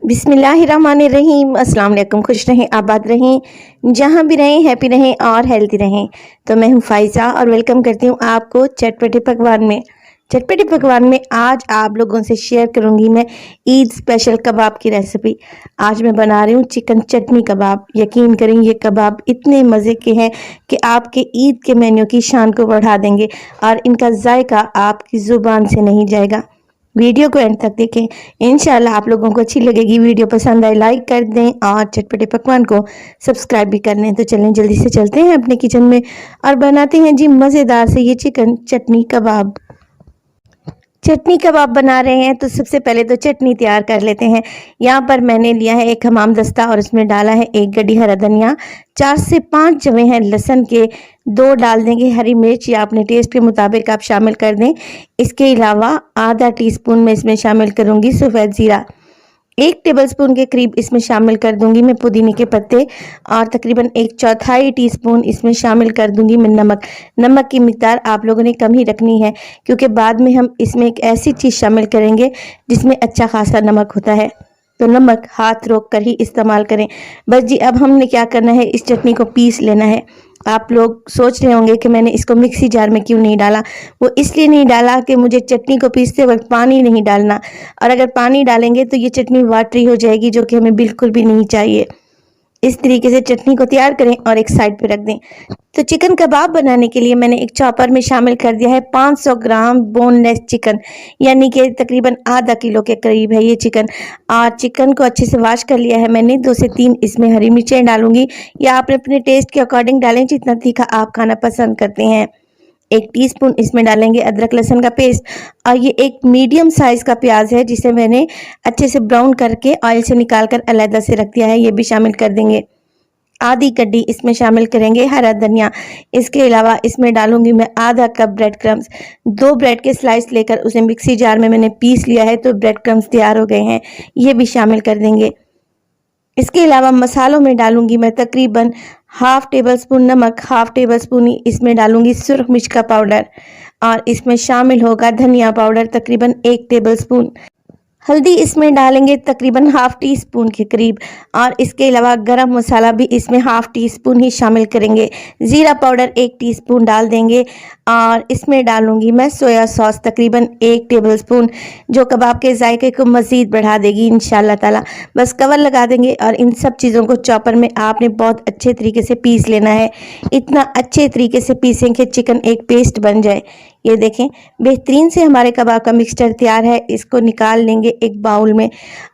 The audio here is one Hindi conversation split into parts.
बिस्मिल्लाहिर्रहमानिर्रहीम। अस्सलाम वालेकुम। खुश रहें, आबाद रहें, जहाँ भी रहें हैप्पी रहें और हेल्दी रहें। तो मैं हूँ फ़ाइज़ा और वेलकम करती हूँ आपको चटपटे पकवान में। चटपटे पकवान में आज आप लोगों से शेयर करूँगी मैं ईद स्पेशल कबाब की रेसिपी। आज मैं बना रही हूँ चिकन चटनी कबाब। यकीन करें ये कबाब इतने मज़े के हैं कि आपके ईद के मेन्यू की शान को बढ़ा देंगे और इनका जायका आपकी ज़ुबान से नहीं जाएगा। वीडियो को एंड तक देखें, इंशाल्लाह आप लोगों को अच्छी लगेगी। वीडियो पसंद आए लाइक कर दें और चटपटे पकवान को सब्सक्राइब भी कर लें। तो चलें जल्दी से चलते हैं अपने किचन में और बनाते हैं जी मज़ेदार से ये चिकन चटनी कबाब। चटनी कबाब बना रहे हैं तो सबसे पहले तो चटनी तैयार कर लेते हैं। यहाँ पर मैंने लिया है एक हमाम दस्ता और उसमें डाला है एक गड्डी हरा धनिया, 4 से 5 जवे हैं लहसुन के, 2 डाल देंगे हरी मिर्च या अपने टेस्ट के मुताबिक आप शामिल कर दें। इसके अलावा आधा टीस्पून में इसमें शामिल करूँगी सफ़ेद ज़ीरा, 1 टेबलस्पून के करीब इसमें शामिल कर दूंगी मैं पुदीने के पत्ते और तकरीबन 1/4 टीस्पून इसमें शामिल कर दूंगी मैं नमक। नमक की मिकदार आप लोगों ने कम ही रखनी है क्योंकि बाद में हम इसमें एक ऐसी चीज़ शामिल करेंगे जिसमें अच्छा खासा नमक होता है, तो नमक हाथ रोक कर ही इस्तेमाल करें। बस जी अब हमने क्या करना है, इस चटनी को पीस लेना है। आप लोग सोच रहे होंगे कि मैंने इसको मिक्सी जार में क्यों नहीं डाला। वो इसलिए नहीं डाला कि मुझे चटनी को पीसते वक्त पानी नहीं डालना, और अगर पानी डालेंगे तो ये चटनी वाटरी हो जाएगी जो कि हमें बिल्कुल भी नहीं चाहिए। इस तरीके से चटनी को तैयार करें और एक साइड पे रख दें। तो चिकन कबाब बनाने के लिए मैंने एक चॉपर में शामिल कर दिया है 500 ग्राम बोनलेस चिकन, यानी कि तकरीबन आधा किलो के करीब है ये चिकन। और चिकन को अच्छे से वॉश कर लिया है मैंने। 2 से 3 इसमें हरी मिर्चें डालूंगी या आप अपने टेस्ट के अकॉर्डिंग डालें जितना तीखा आप खाना पसंद करते हैं। 1 टीस्पून इसमें डालेंगे अदरक लहसुन का पेस्ट और ये एक मीडियम साइज का प्याज है जिसे मैंने अच्छे से ब्राउन करके ऑयल से निकाल कर अलग से रख दिया है, ये भी शामिल कर देंगे। आधी कड्डी इसमें शामिल करेंगे हरा धनिया। इसके अलावा इसमें डालूंगी मैं आधा कप ब्रेड क्रम्स। 2 ब्रेड के स्लाइस लेकर उसे मिक्सी जार में मैंने पीस लिया है तो ब्रेड क्रम्स तैयार हो गए हैं, ये भी शामिल कर देंगे। इसके अलावा मसालों में डालूंगी मैं तकरीबन हाफ टेबल स्पून नमक, हाफ टेबल स्पून इसमें डालूंगी सुरख मिर्च का पाउडर और इसमें शामिल होगा धनिया पाउडर तकरीबन 1 टेबल स्पून। हल्दी इसमें डालेंगे तकरीबन हाफ टी स्पून के करीब और इसके अलावा गरम मसाला भी इसमें हाफ टी स्पून ही शामिल करेंगे। ज़ीरा पाउडर 1 टीस्पून डाल देंगे और इसमें डालूंगी मैं सोया सॉस तकरीबन 1 टेबलस्पून, जो कबाब के जायके को मज़ीद बढ़ा देगी इंशाल्लाह ताला। बस कवर लगा देंगे और इन सब चीज़ों को चॉपर में आपने बहुत अच्छे तरीके से पीस लेना है। इतना अच्छे तरीके से पीसें कि चिकन एक पेस्ट बन जाए। ये देखें बेहतरीन से हमारे कबाब का मिक्सचर तैयार है। इसको निकाल लेंगे एक बाउल में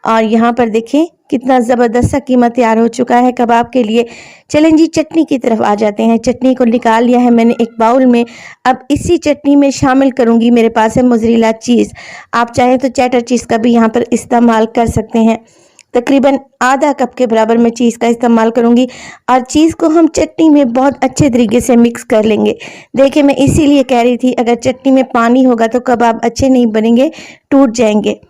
और यहाँ पर देखें कितना ज़बरदस्त सा कीमा तैयार हो चुका है कबाब के लिए। चलें जी चटनी की तरफ आ जाते हैं। चटनी को निकाल लिया है मैंने एक बाउल में। अब इसी चटनी में शामिल करूँगी, मेरे पास है मोज़रेला चीज़, आप चाहें तो चेडर चीज़ का भी यहाँ पर इस्तेमाल कर सकते हैं। तकरीबन आधा कप के बराबर मैं चीज़ का इस्तेमाल करूंगी और चीज़ को हम चटनी में बहुत अच्छे तरीके से मिक्स कर लेंगे। देखिए मैं इसीलिए कह रही थी अगर चटनी में पानी होगा तो कबाब अच्छे नहीं बनेंगे, टूट जाएंगे।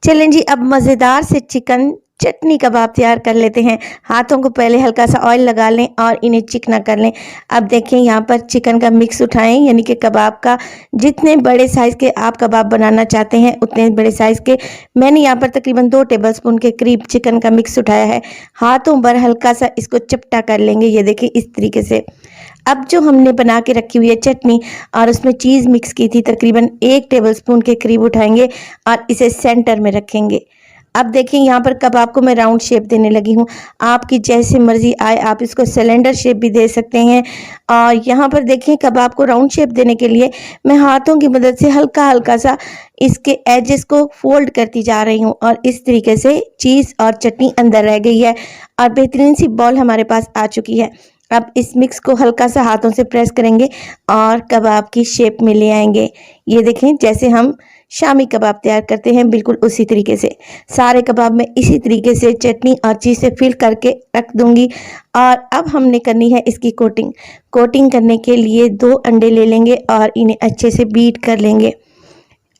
चलें जी अब मज़ेदार से चिकन चटनी कबाब तैयार कर लेते हैं। हाथों को पहले हल्का सा ऑयल लगा लें और इन्हें चिकना कर लें। अब देखें यहाँ पर चिकन का मिक्स उठाएं, यानी कि कबाब का जितने बड़े साइज़ के आप कबाब बनाना चाहते हैं उतने बड़े साइज़ के मैंने यहाँ पर तकरीबन 2 टेबलस्पून के करीब चिकन का मिक्स उठाया है। हाथों पर हल्का सा इसको चपटा कर लेंगे, ये देखें इस तरीके से। अब जो हमने बना के रखी हुई है चटनी और उसमें चीज़ मिक्स की थी तकरीबन 1 टेबलस्पून के करीब उठाएंगे और इसे सेंटर में रखेंगे। अब देखिए यहाँ पर कबाब को मैं राउंड शेप देने लगी हूँ, आपकी जैसे मर्जी आए आप इसको सिलेंडर शेप भी दे सकते हैं। और यहाँ पर देखिए कबाब को राउंड शेप देने के लिए मैं हाथों की मदद से हल्का हल्का सा इसके एजेस को फोल्ड करती जा रही हूँ और इस तरीके से चीज़ और चटनी अंदर रह गई है और बेहतरीन सी बॉल हमारे पास आ चुकी है। अब इस मिक्स को हल्का सा हाथों से प्रेस करेंगे और कबाब की शेप में ले आएंगे। ये देखें जैसे हम शामी कबाब तैयार करते हैं बिल्कुल उसी तरीके से सारे कबाब में इसी तरीके से चटनी और चीज़ से फिल करके रख दूंगी। और अब हमने करनी है इसकी कोटिंग करने के लिए 2 अंडे ले लेंगे और इन्हें अच्छे से बीट कर लेंगे।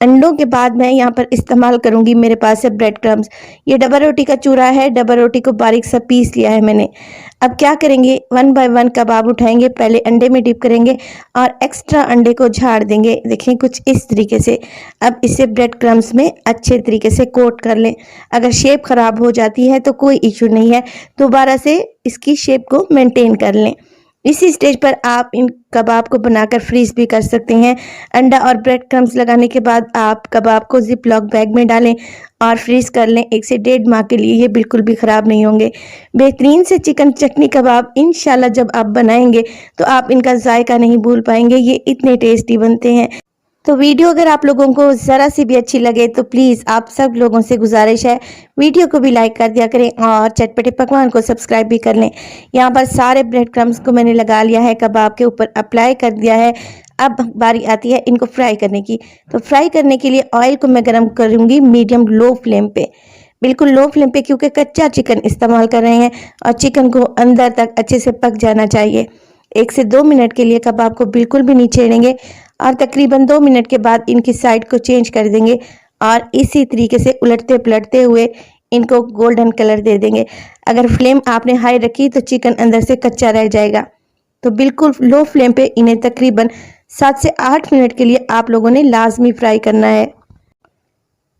अंडों के बाद मैं यहाँ पर इस्तेमाल करूँगी, मेरे पास है ब्रेड क्रम्स। ये डबल रोटी का चूरा है, डबल रोटी को बारीक सा पीस लिया है मैंने। अब क्या करेंगे, 1 बाय 1 कबाब उठाएंगे, पहले अंडे में डिप करेंगे और एक्स्ट्रा अंडे को झाड़ देंगे। देखें कुछ इस तरीके से। अब इसे ब्रेड क्रम्स में अच्छे तरीके से कोट कर लें। अगर शेप ख़राब हो जाती है तो कोई इशू नहीं है, दोबारा से इसकी शेप को मेंटेन कर लें। इसी स्टेज पर आप इन कबाब को बनाकर फ्रीज भी कर सकते हैं। अंडा और ब्रेड क्रम्स लगाने के बाद आप कबाब को जिप लॉक बैग में डालें और फ्रीज कर लें 1 से 1.5 माह के लिए। ये बिल्कुल भी ख़राब नहीं होंगे। बेहतरीन से चिकन चटनी कबाब इंशाल्लाह जब आप बनाएंगे तो आप इनका जायका नहीं भूल पाएंगे, ये इतने टेस्टी बनते हैं। तो वीडियो अगर आप लोगों को ज़रा सी भी अच्छी लगे तो प्लीज़ आप सब लोगों से गुजारिश है, वीडियो को भी लाइक कर दिया करें और चटपटे पकवान को सब्सक्राइब भी कर लें। यहाँ पर सारे ब्रेड क्रम्स को मैंने लगा लिया है, कबाब के ऊपर अप्लाई कर दिया है। अब बारी आती है इनको फ्राई करने की। तो फ्राई करने के लिए ऑयल को मैं गर्म करूँगी मीडियम लो फ्लेम पे, बिल्कुल लो फ्लेम पे, क्योंकि कच्चा चिकन इस्तेमाल कर रहे हैं और चिकन को अंदर तक अच्छे से पक जाना चाहिए। 1 से 2 मिनट के लिए कबाब को बिल्कुल भी नहीं छेड़ेंगे और तकरीबन 2 मिनट के बाद इनकी साइड को चेंज कर देंगे और इसी तरीके से उलटते पलटते हुए इनको गोल्डन कलर दे देंगे। अगर फ्लेम आपने हाई रखी तो चिकन अंदर से कच्चा रह जाएगा। तो बिल्कुल लो फ्लेम पे इन्हें तकरीबन 7 से 8 मिनट के लिए आप लोगों ने लाजमी फ्राई करना है।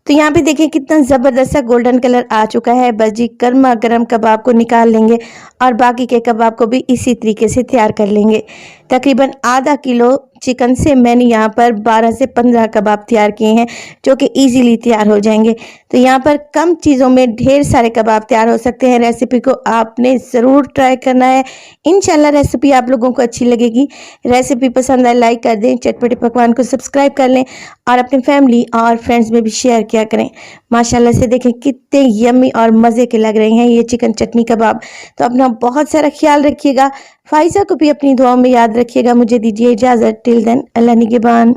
तो यहाँ पे देखिए कितना ज़बरदस्त सा गोल्डन कलर आ चुका है। बस जी गर्मा गर्म कबाब को निकाल लेंगे और बाकी के कबाब को भी इसी तरीके से तैयार कर लेंगे। तकरीबन आधा किलो चिकन से मैंने यहाँ पर 12 से 15 कबाब तैयार किए हैं, जो कि इजीली तैयार हो जाएंगे। तो यहाँ पर कम चीज़ों में ढेर सारे कबाब तैयार हो सकते हैं। रेसिपी को आपने ज़रूर ट्राई करना है, इंशाल्लाह रेसिपी आप लोगों को अच्छी लगेगी। रेसिपी पसंद आए लाइक कर दें, चटपटे पकवान को सब्सक्राइब कर लें और अपनी फैमिली और फ्रेंड्स में भी शेयर किया करें। माशाल्लाह से देखें कितने यम्मी और मज़े के लग रहे हैं ये चिकन चटनी कबाब। तो अपना बहुत सारा ख्याल रखिएगा, फाइज़ा को भी अपनी दुआओं में याद रखिएगा। मुझे दीजिए इजाज़त, टिल देन अल्लाह निगहबान।